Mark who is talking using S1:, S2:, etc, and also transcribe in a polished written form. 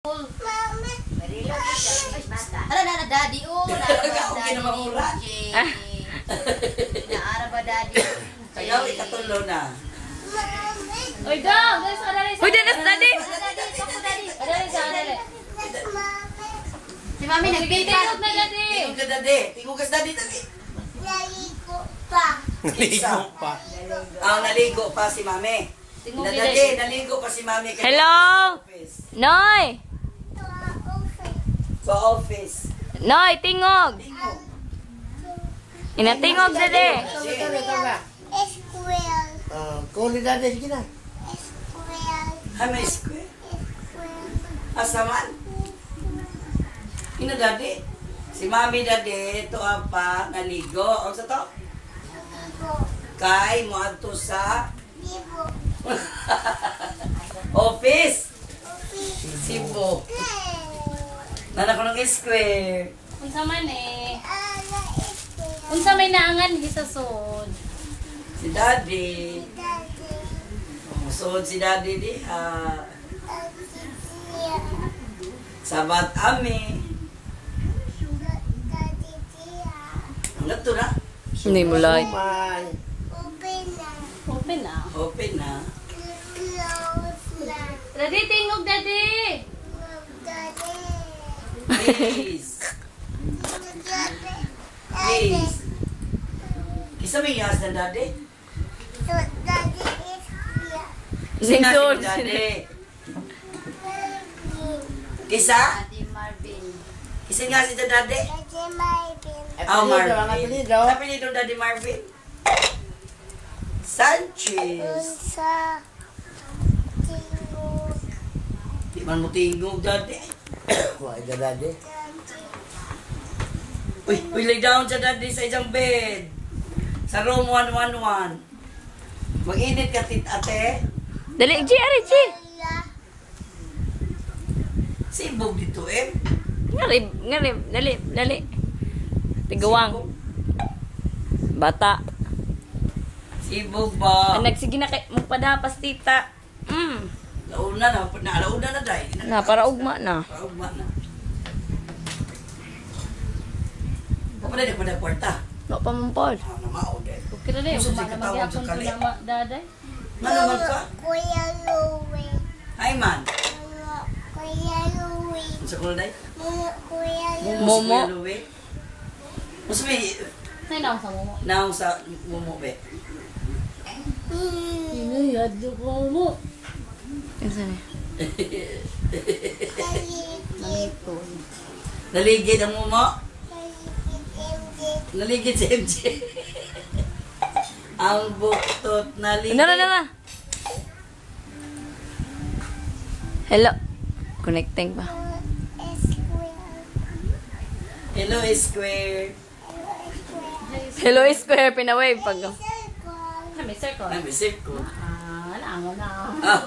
S1: Hala na daddy oh. Daddy naara ba daddy?
S2: Kaya ikatulo na.
S1: Oy dong, dali sa dali.
S3: Uy, dali sa daddy.
S1: Dali sa dali. Si mami nagtitingog na daddy.
S2: Tingog ka daddy. Tingog ka daddy dali.
S4: Naligo pa.
S2: Naligo pa. Naligo pa si mami. Daddy, naligo pa si mami.
S3: Hello? Noy!
S2: Sa office.
S3: Noy, tingog!
S2: Tingog.
S3: Inatingog dali.
S4: Square.
S5: Kuli dati, sige na.
S4: Square.
S2: May square. Asaman. Ino daddy? Si mami daddy, ito apa, naligo. O sa to?
S4: Ligo.
S2: Kay, mo adto sa
S4: Ligo.
S2: office.
S4: Office.
S2: Sibo. Nana ko ng square.
S1: Unsa man eh.
S4: Ala square.
S1: Unsa may naangan gisasod.
S2: Si daddy.
S4: Daddy.
S2: Musod si daddy diha.
S4: Daddy siya.
S2: Sabat ami.
S4: Daddy siya.
S2: Hanggat to na.
S3: Hindi mo like.
S5: May.
S4: Open na.
S1: Open na.
S2: Open na.
S4: Close na.
S1: Daddy tingog daddy.
S4: Daddy.
S2: Please.
S4: Daddy.
S2: Please. Kisa may yas na daddy?
S4: So, daddy is here.
S3: Singsod.
S2: Si daddy.
S4: Baby.
S2: Kisa?
S1: Daddy Marvin.
S2: Kisa nga si daddy?
S4: Daddy Marvin.
S2: Marvin. Sa pinito daddy Marvin? Sanchez.
S4: Unsa. Tingog.
S2: Di man mo tingog daddy.
S5: Kuha ka dati.
S2: Uy, lay down sa daddy sa isang bed. Sa room 111. Mag-init ka ate.
S3: Dali, G, ari, G.
S4: Ala.
S2: Sibog dito eh.
S3: Ngarib, ngarib. Dali, dali. Tigawang. Bata.
S2: Sibog ba?
S3: Nagsige na kay mong padapas, tita.
S2: Launa na. Launa na dahil.
S3: Na, para ugma na.
S2: Paugma na. Papaday na pa na kwarta.
S3: No pa mong pod.
S2: Namao din.
S1: Okay na dai.
S2: Gusto
S1: Uma
S2: si
S1: na
S2: katawag
S1: magyapon
S2: sa
S1: ko
S2: kali.
S1: na daday.
S2: Naman ka?
S4: Kuya Louie.
S2: Ay man.
S4: Kuya Louie.
S2: Sa kulay?
S4: Kuya Louie.
S3: Momo.
S2: Mas may
S1: Nay na sa mo.
S2: naong sa mumo be.
S1: Yaddo ko mo.
S3: Isa na.
S1: Nangipon.
S2: Naligid ang mumo. Naligid si MJ. Ang buktot naligid.
S3: Na. Hello. Connecting pa.
S2: Hello, Square.
S3: Hello, Square. Pinawave pag.
S1: May circle.
S2: Ay, may circle.
S1: Wala mo na.
S2: Oh.